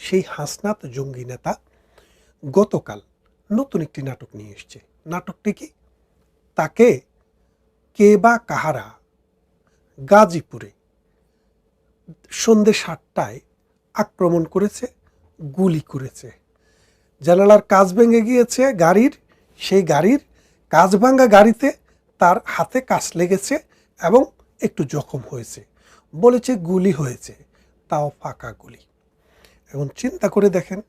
সেই হাসনাত জঙ্গি নেতা গতকাল নতুন একটি নাটক নিয়ে এসছে। নাটকটি কি? তাকে কে বা কাহারা গাজীপুরে সন্ধ্যে 7টায় আক্রমণ করেছে, গুলি করেছে। জানালার কাঁচ ভেঙে গিয়েছে গাড়ির, সেই গাড়ির কাঁচ ভাঙা গাড়িতে তার হাতে কাঁচ লেগেছে এবং একটু জখম হয়েছে। বলেছে গুলি হয়েছে, তাও ফাঁকা গুলি। এখন চিন্তা করে দেখেন,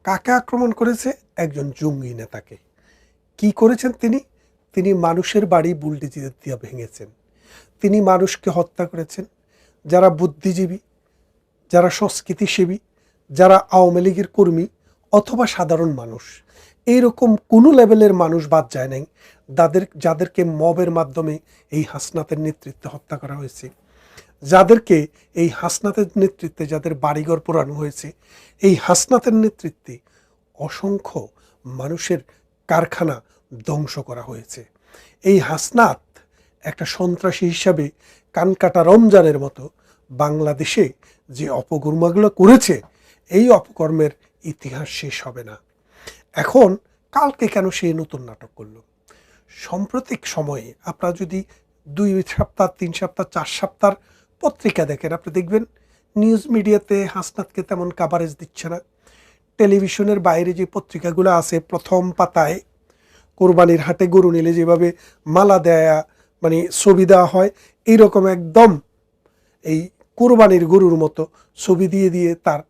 কাকে আক্রমণ করেছে? একজন জঙ্গি নেতাকে। কি করেছেন তিনি? তিনি মানুষের বাড়ি বুলডোজার দিয়ে ভেঙেছেন। তিনি মানুষকে হত্যা করেছেন। যারা বুদ্ধিজীবী, যারা সংস্কৃতিসেবী, যারা আওয়ামী লীগের কর্মী অথবা সাধারণ মানুষ, এইরকম কোনো লেভেলের মানুষ বাদ যায় নাই যাদেরকে মবের মাধ্যমে এই হাসনাতের নেতৃত্বে হত্যা করা হয়েছে, যাদেরকে এই হাসনাতের নেতৃত্বে যাদের বাড়িঘর পোড়ানো হয়েছে, এই হাসনাতের নেতৃত্বে অসংখ্য মানুষের কারখানা ধ্বংস করা হয়েছে। এই হাসনাত একটা সন্ত্রাসী হিসাবে কানকাটা রমজানের মতো বাংলাদেশে যে অপকর্মগুলো করেছে, এই অপকর্মের ইতিহাস শেষ হবে না। এখন কালকে কেন সেই নতুন নাটক করলো? সাম্প্রতিক সময়ে আপনারা যদি 2 সপ্তাহ, 3 সপ্তাহ, 4 সপ্তাহ পত্রিকা দেখেন, আপনি দেখবেন নিউজ মিডিয়াতে হাসনাতকে তেমন কাভারেজ দিচ্ছে না। টেলিভিশনের বাইরে যে পত্রিকাগুলো আছে, প্রথম পাতায় কোরবানির হাটে গরু নিলে যেভাবে মালা দেয়া, মানে ছবি দেওয়া হয়, এইরকম একদম এই কোরবানির গরুর মতো ছবি দিয়ে দিয়ে তার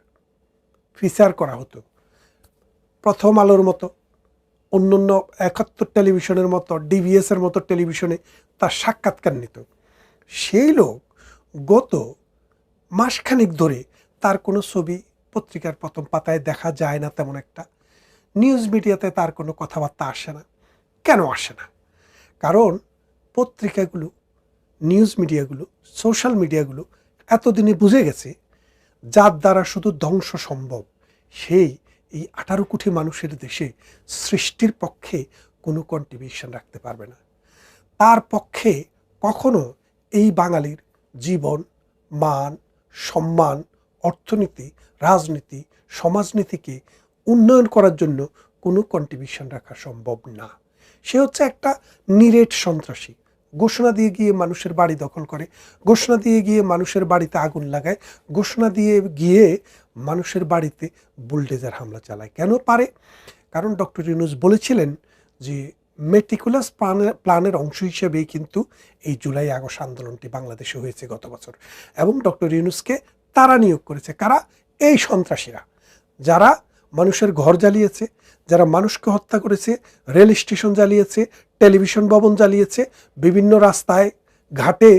ফিচার করা হতো। প্রথম আলোর মতো, অন্যান্য 71 টেলিভিশনের মতো, ডিভিএসের মতো টেলিভিশনে তার সাক্ষাৎকার নিত। সেই লোক গত মাসখানেক ধরে তার কোনো ছবি পত্রিকার প্রথম পাতায় দেখা যায় না তেমন একটা। নিউজ মিডিয়াতে তার কোনো কথাবার্তা আসে না। কেন আসে না? কারণ পত্রিকাগুলো, নিউজ মিডিয়াগুলো, সোশ্যাল মিডিয়াগুলো এতদিনে বুঝে গেছে যার দ্বারা শুধু ধ্বংস সম্ভব, সেই এই 18 কোটি মানুষের দেশে সৃষ্টির পক্ষে কোনো কন্ট্রিবিউশন রাখতে পারবে না। তার পক্ষে কখনো এই বাঙালির জীবন, মান, সম্মান, অর্থনীতি, রাজনীতি, সমাজনীতিকে উন্নয়ন করার জন্য কোনো কন্ট্রিবিউশন রাখা সম্ভব না। সে হচ্ছে একটা নিরেট সন্ত্রাসী। ঘোষণা দিয়ে গিয়ে মানুষের বাড়ি দখল করে, ঘোষণা দিয়ে গিয়ে মানুষের বাড়িতে আগুন লাগায়, ঘোষণা দিয়ে গিয়ে মানুষের বাড়িতে বুলডোজার হামলা চালায়। কেন পারে? কারণ ডক্টর ইউনূস বলেছিলেন যে মেটিকুলাস প্ল্যানের অংশ হিসেবেই কিন্তু এই জুলাই আগস্ট আন্দোলনটি বাংলাদেশে হয়েছে গত বছর। এবং ডক্টর ইউনূসকে তারা নিয়োগ করেছে। কারা? এই সন্ত্রাসীরা, যারা মানুষের ঘর জ্বালিয়েছে, যারা মানুষকে হত্যা করেছে, রেল স্টেশন জ্বালিয়েছে, টেলিভিশন ভবন জ্বালিয়েছে, বিভিন্ন রাস্তায় ঘাটে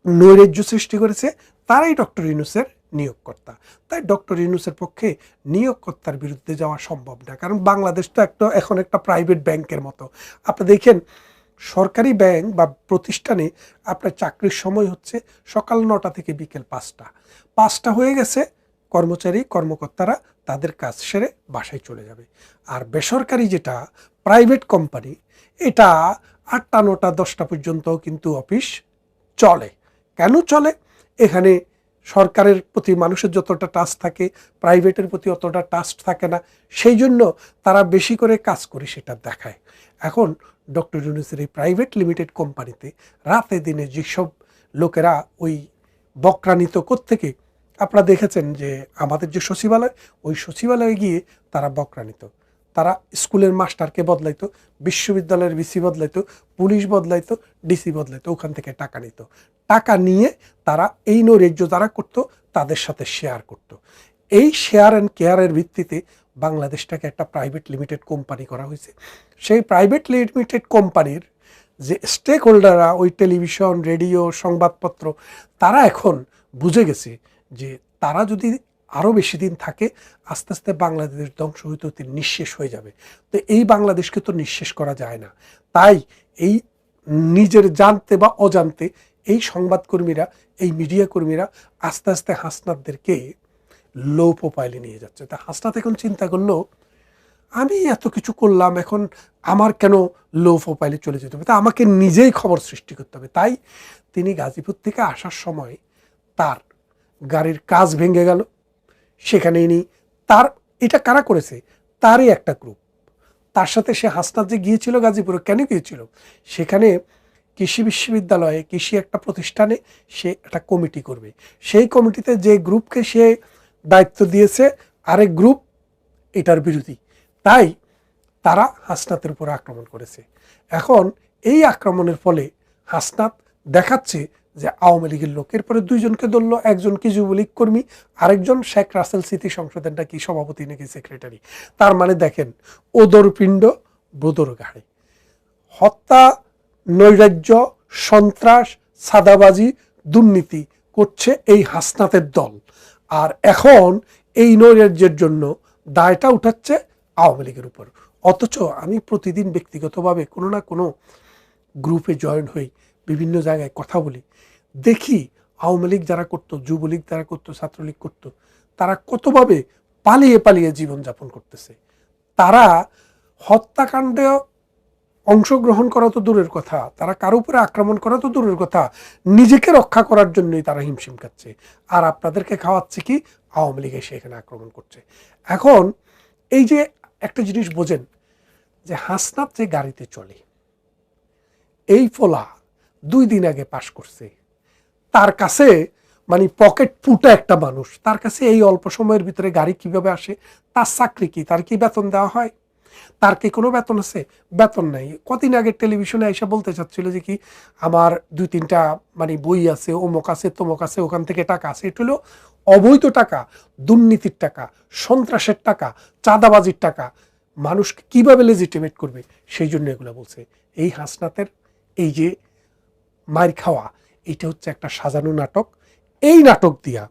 নৈরাজ্য সৃষ্টি করেছে, তারাই ডক্টর ইউনূসের নিয়োগকর্তা। তাই ডক্টর ইউনূসের পক্ষে নিয়োগকর্তার বিরুদ্ধে যাওয়া সম্ভব না। কারণ বাংলাদেশ তো এখন একটা প্রাইভেট ব্যাংকের মতো। আপনি দেখেন, সরকারি ব্যাংক বা প্রতিষ্ঠানে আপনার চাকরির সময় হচ্ছে সকাল 9টা থেকে বিকেল 5টা। 5টা হয়ে গেছে, কর্মকর্তারা তাদের কাজ সেরে বাসায় চলে যাবে। আর বেসরকারি যেটা প্রাইভেট কোম্পানি, এটা 8টা, 9টা, 10টা পর্যন্ত কিন্তু অফিস চলে। কেন চলে? এখানে সরকারের প্রতি মানুষের যতটা ট্রাস্ট থাকে, প্রাইভেটের প্রতি অতটা ট্রাস্ট থাকে না। সেই জন্য তারা বেশি করে কাজ করে সেটা দেখায়। এখন ডক্টর ইউনূসের এই প্রাইভেট লিমিটেড কোম্পানিতে রাতে দিনে যেসব লোকেরা ওই বকরানিত কোত্থেকে, আপনারা দেখেছেন যে আমাদের যে সচিবালয়, ওই সচিবালয়ে গিয়ে তারা বকরানিত। তারা স্কুলের মাস্টারকে বদলাইতো, বিশ্ববিদ্যালয়ের ভিসি বদলাইতো, পুলিশ বদলাইতো, ডিসি বদলাইতো, ওখান থেকে টাকা নিত। টাকা নিয়ে তারা এই নৈরাজ্য যারা করতো তাদের সাথে শেয়ার করত। এই শেয়ার অ্যান্ড কেয়ারের ভিত্তিতে বাংলাদেশটাকে একটা প্রাইভেট লিমিটেড কোম্পানি করা হয়েছে। সেই প্রাইভেট লিমিটেড কোম্পানির যে স্টেক হোল্ডাররা, ওই টেলিভিশন, রেডিও, সংবাদপত্র, তারা এখন বুঝে গেছে যে তারা যদি আরও বেশি দিন থাকে, আস্তে আস্তে বাংলাদেশ ধ্বংস হইতে হতে নিঃশেষ হয়ে যাবে। তো এই বাংলাদেশকে তো নিঃশেষ করা যায় না। তাই এই নিজের জানতে বা অজান্তে এই সংবাদকর্মীরা, এই মিডিয়া কর্মীরা আস্তে আস্তে হাসনাতদেরকে লো প্রোফাইলে নিয়ে যাচ্ছে। তা হাসনাত এখন চিন্তা করলো, আমি এত কিছু করলাম, এখন আমার কেন লো প্রোফাইলে চলে যেতে হবে? তা আমাকে নিজেই খবর সৃষ্টি করতে হবে। তাই তিনি গাজীপুর থেকে আসার সময় তার গাড়ির কাঁচ ভেঙে গেল, সেখানে ইনি তার এটা কারা করেছে, তারই একটা গ্রুপ। তার সাথে সে হাসনাত যে গিয়েছিল গাজীপুরে, কেন গিয়েছিল, সেখানে কৃষি বিশ্ববিদ্যালয়ে কৃষি একটা প্রতিষ্ঠানে সে একটা কমিটি করবে। সেই কমিটিতে যে গ্রুপকে সে দায়িত্ব দিয়েছে, আরেক গ্রুপ এটার বিরোধী, তাই তারা হাসনাতের উপর আক্রমণ করেছে। এখন এই আক্রমণের ফলে হাসনাত দেখাচ্ছে যে আওয়ামী লীগের লোক, এরপরে দুইজনকে ধরলো, একজন কি যুবলীগ কর্মী, আরেকজন শেখ রাসেল স্মৃতি সংসদের নাকি সভাপতি নাকি সেক্রেটারি। তার মানে দেখেন, ওদর পিণ্ড ব্রোদর ঘাড়ে। হত্যা, নৈরাজ্য, সন্ত্রাস, সাদাবাজি, দুর্নীতি করছে এই হাসনাতের দল। আর এখন এই নৈরাজ্যের জন্য দায়টা উঠাচ্ছে আওয়ামী লীগের উপর। অথচ আমি প্রতিদিন ব্যক্তিগতভাবে কোনো না কোনো গ্রুপে জয়েন হই, বিভিন্ন জায়গায় কথা বলি, দেখি আওয়ামী লীগ যারা করতো, যুবলীগ যারা করতো, ছাত্রলীগ করতো, তারা কতভাবে পালিয়ে পালিয়ে জীবনযাপন করতেছে। তারা হত্যাকাণ্ডে অংশগ্রহণ করা তো দূরের কথা, তারা কারো উপরে আক্রমণ করা তো দূরের কথা, নিজেকে রক্ষা করার জন্যই তারা হিমশিম খাচ্ছে। আর আপনাদেরকে খাওয়াচ্ছে কি, আওয়ামী লীগ এসে এখানে আক্রমণ করছে। এখন এই যে একটা জিনিস বোঝেন, যে হাসনাত যে গাড়িতে চলে, এই ফলা 2 দিন আগে পাশ করছে, তার কাছে মানে পকেট ফুটা একটা মানুষ, তার কাছে এই অল্প সময়ের ভিতরে গাড়ি কিভাবে আসে, তার চাকরি কি, তার কি বেতন দেওয়া হয়, তার কি কোনো বেতন আছে, বেতন নাই। কদিন আগে টেলিভিশনে এসে বলতে চাচ্ছিল যে কি আমার 2-3টা মানে বই আছে, অমুক আছে, তমুক আছে, ওখান থেকে টাকা আছে। এটা হলো অবৈধ টাকা, দুর্নীতির টাকা, সন্ত্রাসের টাকা, চাঁদাবাজির টাকা। মানুষকে কিভাবে লেজিটিমেট করবে, সেই জন্য এগুলো বলছে। এই হাসনাতের এই যে মার খাওয়া, এটা হচ্ছে একটা সাজানো নাটক। এই নাটক দিয়া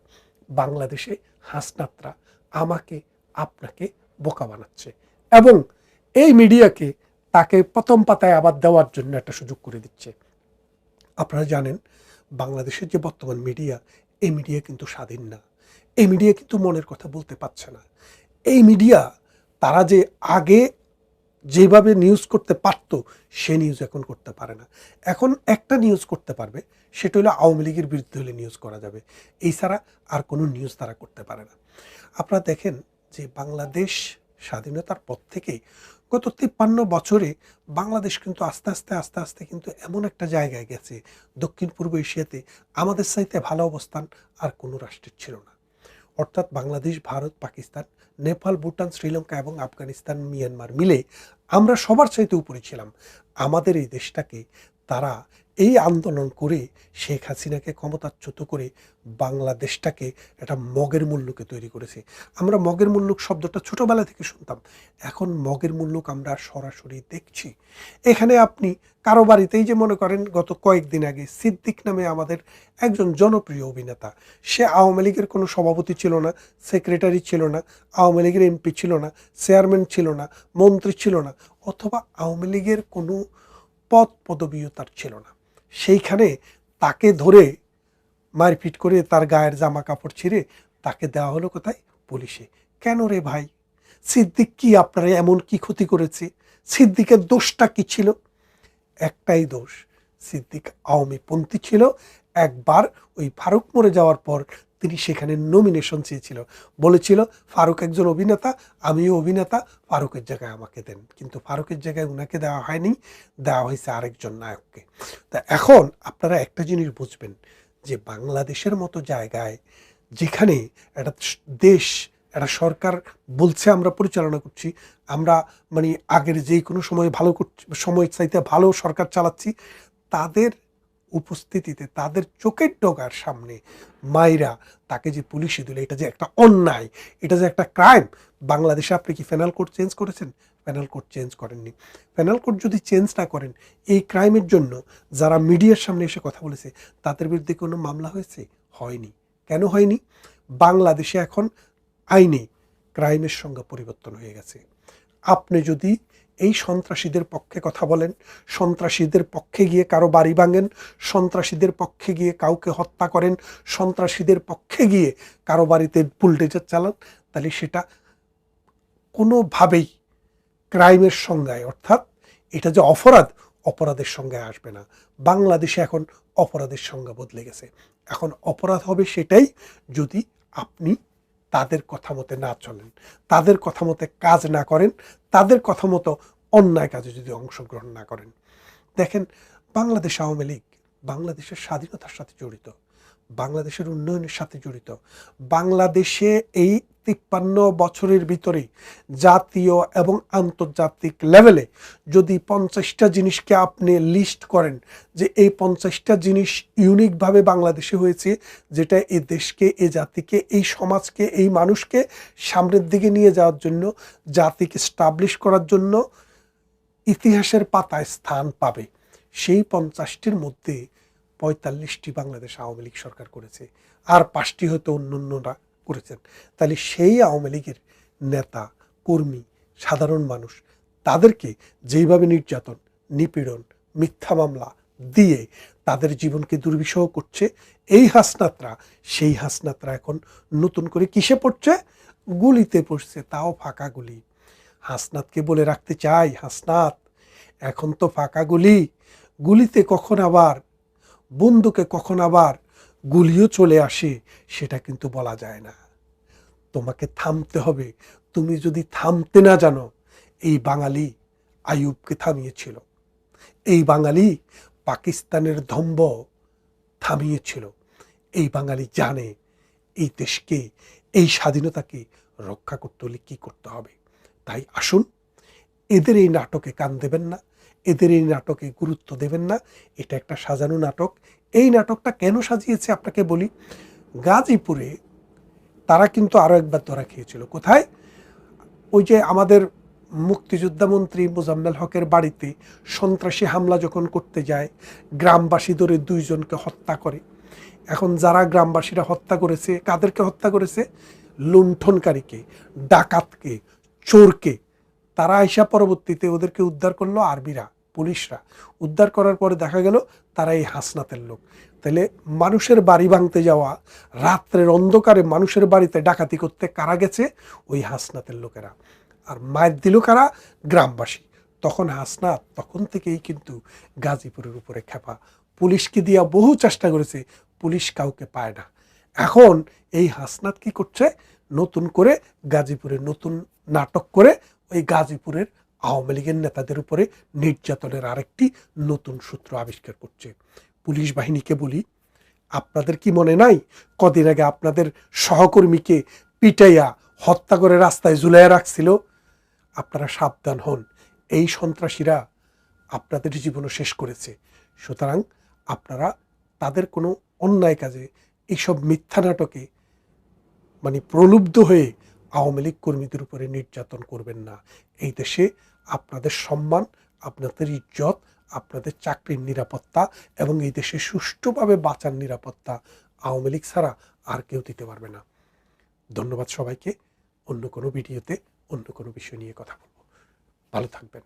বাংলাদেশে হাসনাতরা আমাকে আপনাকে বোকা বানাচ্ছে এবং এই মিডিয়াকে তাকে প্রথম পাতায় আবার দেওয়ার জন্য একটা সুযোগ করে দিচ্ছে। আপনারা জানেন বাংলাদেশের যে বর্তমান মিডিয়া, এই মিডিয়া কিন্তু স্বাধীন না। এই মিডিয়া কিন্তু মনের কথা বলতে পারছে না। এই মিডিয়া তারা যে আগে যেভাবে নিউজ করতে পারতো, সে নিউজ এখন করতে পারে না। এখন একটা নিউজ করতে পারবে, সেটা হলো আওয়ামী লীগের বিরুদ্ধে হলে নিউজ করা যাবে, এই ছাড়া আর কোনো নিউজ তারা করতে পারে না। আপনারা দেখেন যে বাংলাদেশ স্বাধীনতার পর থেকে গত 53 বছরে বাংলাদেশ কিন্তু আস্তে আস্তে কিন্তু এমন একটা জায়গায় গেছে, দক্ষিণ পূর্ব এশিয়াতে আমাদের চাইতে ভালো অবস্থান আর কোনো রাষ্ট্রের ছিল না। অর্থাৎ বাংলাদেশ, ভারত, পাকিস্তান, নেপাল, ভুটান, শ্রীলঙ্কা এবং আফগানিস্তান, মিয়ানমার মিলে আমরা সবার চাইতে উপরে ছিলাম। আমাদের এই দেশটাকে তারা এই আন্দোলন করে শেখ হাসিনাকে ক্ষমতাচ্যুত করে বাংলাদেশটাকে একটা মগের মুল্লুকে তৈরি করেছে। আমরা মগের মুল্লুক শব্দটা ছোটবেলা থেকে শুনতাম, এখন মগের মুল্লুক আমরা সরাসরি দেখছি। এখানে আপনি কারো বাড়িতেই যে মনে করেন, গত কয়েকদিন আগে সিদ্দিক নামে আমাদের একজন জনপ্রিয় অভিনেতা, সে আওয়ামী লীগের কোনো সভাপতি ছিল না, সেক্রেটারি ছিল না, আওয়ামী লীগের এমপি ছিল না, চেয়ারম্যান ছিল না, মন্ত্রী ছিল না, অথবা আওয়ামী লীগের কোনো পদ পদবিও তার ছিল না। সেইখানে তাকে ধরে মারপিট করে তার গায়ের জামা কাপড় ছিঁড়ে তাকে দেওয়া হলো কোথায়, পুলিশে। কেন রে ভাই, সিদ্দিক কি আপনারা এমন কি ক্ষতি করেছে? সিদ্দিকের দোষটা কি ছিল? একটাই দোষ, সিদ্দিক আওয়ামীপন্থী ছিল। একবার ওই ফারুক মরে যাওয়ার পর তিনি সেখানে নমিনেশন চেয়েছিল, বলেছিল ফারুক একজন অভিনেতা, আমিও অভিনেতা, ফারুকের জায়গায় আমাকে দেন। কিন্তু ফারুকের জায়গায় ওনাকে দেওয়া হয়নি, দেওয়া হয়েছে আরেকজন নায়ককে। তা এখন আপনারা একটা জিনিস বুঝবেন, যে বাংলাদেশের মতো জায়গায় যেখানে একটা দেশ, একটা সরকার বলছে আমরা পরিচালনা করছি, আমরা মানে আগের যে কোনো সময় ভালো করছি, সময় চাইতে ভালো সরকার চালাচ্ছি, তাদের উপস্থিতিতে, তাদের চোখের ডগার সামনে মাইরা তাকে যে পুলিশে দিল, এটা যে একটা অন্যায়, এটা যে একটা ক্রাইম। বাংলাদেশে আপনি কি পেনাল কোড চেঞ্জ করেছেন? পেনাল কোড চেঞ্জ করেননি। পেনাল কোড যদি চেঞ্জ না করেন, এই ক্রাইমের জন্য যারা মিডিয়ার সামনে এসে কথা বলেছে তাদের বিরুদ্ধে কোনো মামলা হয়েছে? হয়নি। কেন হয়নি? বাংলাদেশে এখন আইনে ক্রাইমের সংজ্ঞা পরিবর্তন হয়ে গেছে। আপনি যদি এই সন্ত্রাসীদের পক্ষে কথা বলেন, সন্ত্রাসীদের পক্ষে গিয়ে কারো বাড়ি ভাঙেন, সন্ত্রাসীদের পক্ষে গিয়ে কাউকে হত্যা করেন, সন্ত্রাসীদের পক্ষে গিয়ে কারো বাড়িতে বুলডোজার চালান, তাহলে সেটা কোনোভাবেই ক্রাইমের সংজ্ঞায়, অর্থাৎ এটা যে অপরাধ, অপরাধের সংজ্ঞায় আসবে না। বাংলাদেশে এখন অপরাধের সংজ্ঞা বদলে গেছে। এখন অপরাধ হবে সেটাই যদি আপনি তাদের কথা মতে না চলেন, তাদের কথা মতে কাজ না করেন, তাদের কথা মতো অন্যায় কাজে যদি অংশগ্রহণ না করেন। দেখেন, বাংলাদেশ আওয়ামী লীগ বাংলাদেশের স্বাধীনতার সাথে জড়িত, বাংলাদেশের উন্নয়নের সাথে জড়িত। বাংলাদেশে এই 53 বছরের ভিতরে জাতীয় এবং আন্তর্জাতিক লেভেলে যদি 50টা জিনিসকে আপনি লিস্ট করেন যে এই 50টা জিনিস ইউনিকভাবে বাংলাদেশে হয়েছে, যেটা এই দেশকে, এই জাতিকে, এই সমাজকে, এই মানুষকে সামনের দিকে নিয়ে যাওয়ার জন্য, জাতিকে স্টাবলিশ করার জন্য ইতিহাসের পাতায় স্থান পাবে, সেই 50টির মধ্যে 45টি বাংলাদেশ আওয়ামী লীগ সরকার করেছে, আর 5টি হয়তো অন্যান্যরা করেছেন। তাহলে সেই আওয়ামী লীগের নেতা, কর্মী, সাধারণ মানুষ, তাদেরকে যেইভাবে নির্যাতন, নিপীড়ন, মিথ্যা মামলা দিয়ে তাদের জীবনকে দুর্বিষহ করছে এই হাসনাতরা, সেই হাসনাতরা এখন নতুন করে কিসে পড়ছে? গুলিতে পড়ছে, তাও ফাঁকা গুলি। হাসনাতকে বলে রাখতে চাই, হাসনাত, এখন তো ফাঁকা গুলি, গুলিতে কখন আবার বন্দুকে কখন আবার গুলিও চলে আসে সেটা কিন্তু বলা যায় না। তোমাকে থামতে হবে। তুমি যদি থামতে না জানো, এই বাঙালি আইয়ুবকে থামিয়েছিল, এই বাঙালি পাকিস্তানের ধম্ব থামিয়েছিল, এই বাঙালি জানে এই দেশকে, এই স্বাধীনতাকে রক্ষা করতে হলে কী করতে হবে। তাই আসুন, এদের এই নাটকে কান দেবেন না, এদের এই নাটকে গুরুত্ব দেবেন না। এটা একটা সাজানো নাটক। এই নাটকটা কেন সাজিয়েছে আপনাকে বলি। গাজীপুরে তারা কিন্তু আরও একবার ধরা খেয়েছিল। কোথায়? ওই যে আমাদের মুক্তিযোদ্ধা মন্ত্রী মোজাম্মেল হকের বাড়িতে সন্ত্রাসী হামলা যখন করতে যায়, গ্রামবাসী ধরে 2 জনকে হত্যা করে। এখন যারা গ্রামবাসীরা হত্যা করেছে, কাদেরকে হত্যা করেছে? লুণ্ঠনকারীকে, ডাকাতকে, চোরকে। তারা আইসা পরবর্তীতে ওদেরকে উদ্ধার করলো আর্মিরা, পুলিশরা। উদ্ধার করার পরে দেখা গেল তারা এই হাসনাতের লোক। তাহলে মানুষের বাড়ি ভাঙতে যাওয়া, রাত্রের অন্ধকারে মানুষের বাড়িতে ডাকাতি করতে কারা গেছে? ওই হাসনাতের লোকেরা। আর মায়ের দিল কারা? গ্রামবাসী। তখন হাসনাত তখন থেকেই কিন্তু গাজীপুরের উপরে খেপা। পুলিশকে দিয়া বহু চেষ্টা করেছে, পুলিশ কাউকে পায় না। এখন এই হাসনাত কি করছে? নতুন করে গাজীপুরে নতুন নাটক করে ওই গাজীপুরের আওয়ামী লীগের নেতাদের উপরে নির্যাতনের আরেকটি নতুন সূত্র আবিষ্কার করছে। পুলিশ বাহিনীকে বলি, আপনাদের কি মনে নাই কদিন আগে আপনাদের সহকর্মীকে পিটাইয়া হত্যা করে রাস্তায় ঝুলাইয়া রাখছিল? আপনারা সাবধান হন, এই সন্ত্রাসীরা আপনাদের জীবনও শেষ করেছে। সুতরাং আপনারা তাদের কোনো অন্যায় কাজে, এইসব মিথ্যা নাটকে প্রলুব্ধ হয়ে আওয়ামী লীগ কর্মীদের উপরে নির্যাতন করবেন না। এই দেশে আপনাদের সম্মান, আপনাদের ইজ্জত, আপনাদের চাকরির নিরাপত্তা এবং এই দেশে সুষ্ঠুভাবে বাঁচার নিরাপত্তা আওয়ামী লীগ ছাড়া আর কেউ দিতে পারবে না। ধন্যবাদ সবাইকে। অন্য কোনো ভিডিওতে অন্য কোনো বিষয় নিয়ে কথা বলবো। ভালো থাকবেন।